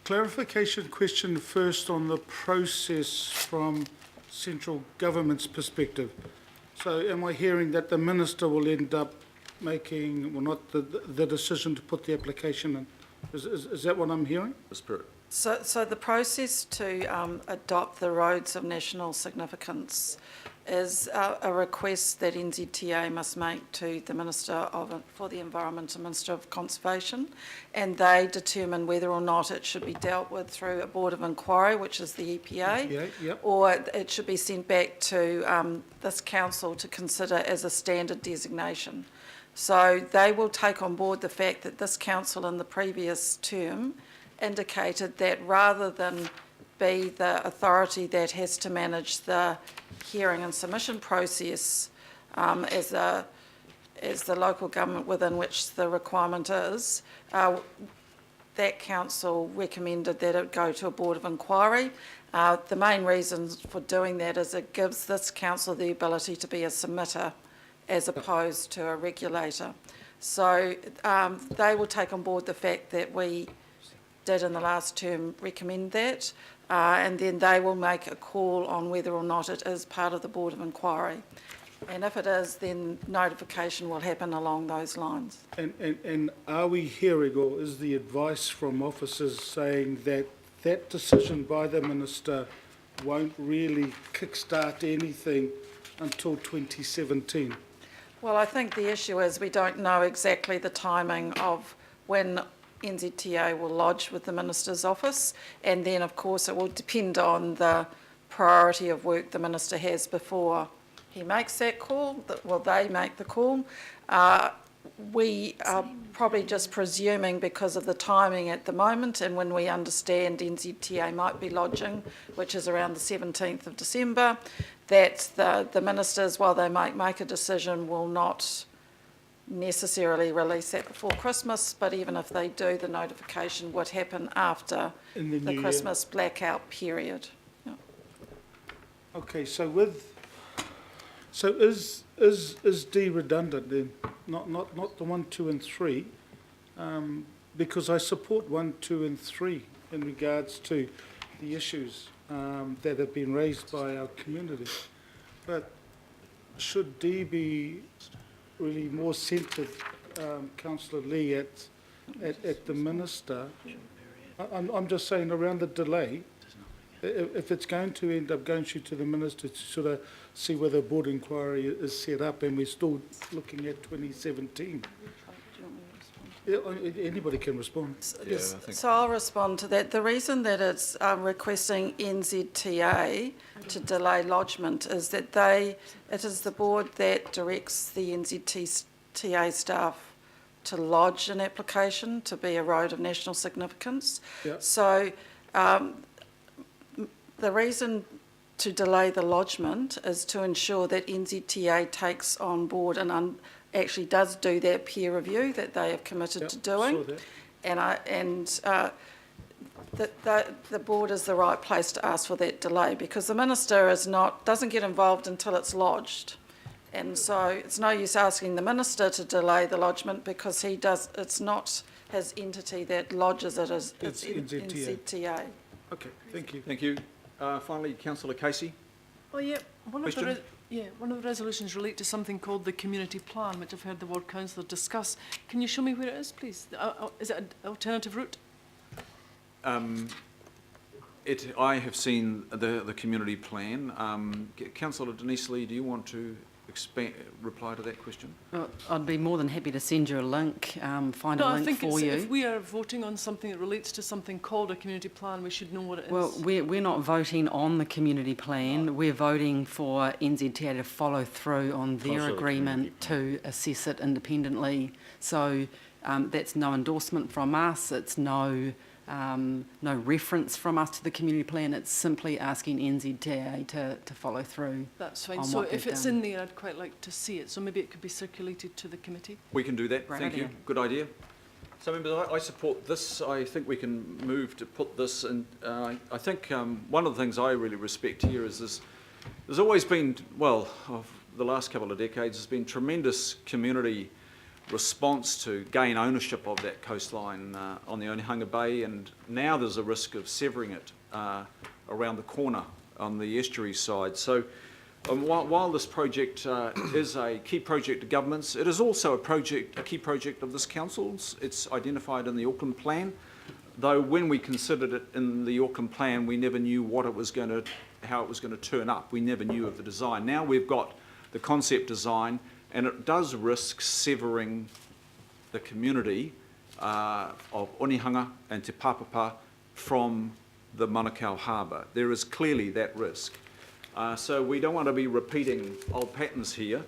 Clarification question first on the process from central government's perspective. So am I hearing that the Minister will end up making, well, not the decision to put the application in? Is that what I'm hearing? The spirit. So the process to adopt the roads of national significance is a request that NZTA must make to the Minister for the Environment and Minister of Conservation, and they determine whether or not it should be dealt with through a board of inquiry, which is the EPA, Yep. or it should be sent back to this council to consider as a standard designation. So they will take on board the fact that this council in the previous term indicated that rather than be the authority that has to manage the hearing and submission process as the local government within which the requirement is, that council recommended that it go to a board of inquiry. The main reason for doing that is it gives this council the ability to be a submitter as opposed to a regulator. So they will take on board the fact that we did in the last term recommend that, and then they will make a call on whether or not it is part of the board of inquiry. And if it is, then notification will happen along those lines. And are we hearing, or is the advice from officers saying that that decision by the Minister won't really kickstart anything until 2017? Well, I think the issue is we don't know exactly the timing of when NZTA will lodge with the Minister's office, and then of course it will depend on the priority of work the Minister has before he makes that call, they make the call. We are probably just presuming because of the timing at the moment, and when we understand NZTA might be lodging, which is around the 17th of December, that the Ministers, while they might make a decision, will not necessarily release that before Christmas, but even if they do, the notification would happen after the Christmas blackout period. Yeah. Okay, so is D redundant then? Not the 1, 2 and 3, because I support 1, 2 and 3 in regards to the issues that have been raised by our community. But should D be really more centred, Councillor Lee, at the Minister? I'm just saying around the delay, if it's going to end up going through to the Minister to sort of see whether a board inquiry is set up, and we're still looking at 2017. Yeah, anybody can respond. Yeah, so I'll respond to that. The reason that it's requesting NZTA to delay lodgement is that it is the board that directs the NZTA staff to lodge an application to be a road of national significance. Yeah. So the reason to delay the lodgement is to ensure that NZTA takes on board and actually does do that peer review that they have committed to doing, the board is the right place to ask for that delay, because the Minister doesn't get involved until it's lodged, and so it's no use asking the Minister to delay the lodgement because it's not his entity that lodges it, it's NZTA. Okay, thank you. Thank you. Finally, Councillor Casey. Oh yeah, one of the resolutions relate to something called the community plan, which I've heard the ward councillor discuss. Can you show me where it is, please? Is it an alternative route? I have seen the community plan. Councillor Denise Lee, do you want to reply to that question? Well, I'd be more than happy to send you a link, find a link for you. If we are voting on something that relates to something called a community plan, we should know what it is. Well, we're not voting on the community plan. We're voting for NZTA to follow through on their agreement to assess it independently. So that's no endorsement from us. It's no reference from us to the community plan. It's simply asking NZTA to follow through. That's fine. So if it's in there, I'd quite like to see it. So maybe it could be circulated to the committee. We can do that. Great Thank idea. you. Good idea. So members, I support this. I think we can move to put this in. I think one of the things I really respect here is this. There's always been, well, of the last couple of decades, there's been tremendous community response to gain ownership of that coastline on the Onehunga Bay, and now there's a risk of severing it around the corner on the estuary side. So while this project is a key project of government's, it is also a key project of this council's. It's identified in the Auckland plan, though when we considered it in the Auckland plan, we never knew how it was going to turn up. We never knew of the design. Now we've got the concept design, and it does risk severing the community of Onehunga and Te Pāpapa from the Manukau Harbour. There is clearly that risk. So we don't want to be repeating old patterns here.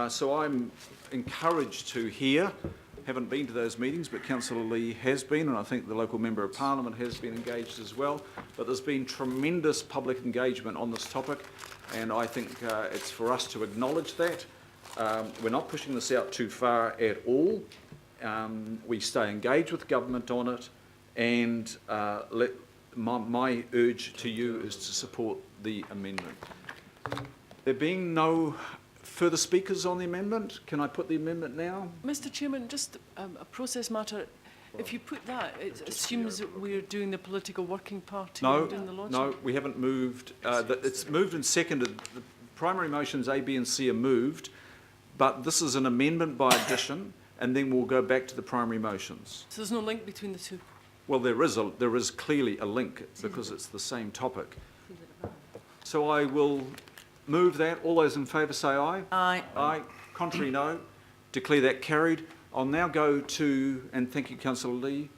So I'm encouraged to hear, haven't been to those meetings, but Councillor Lee has been, and I think the local Member of Parliament has been engaged as well. But there's been tremendous public engagement on this topic, and I think it's for us to acknowledge that. We're not pushing this out too far at all. We stay engaged with government on it, and my urge to you is to support the amendment. There being no further speakers on the amendment, can I put the amendment now? Mr Chairman, just a process matter. If you put that, it assumes that we're doing the political working party and doing the logic. No, we haven't moved. It's moved and seconded. The primary motions A, B and C are moved, but this is an amendment by addition, and then we'll go back to the primary motions. So there's no link between the two? Well, there is clearly a link because it's the same topic. So I will move that. All those in favour say aye. Aye. Aye. Contrary, no. Declare that carried. I'll now go to, and thank you, Councillor Lee,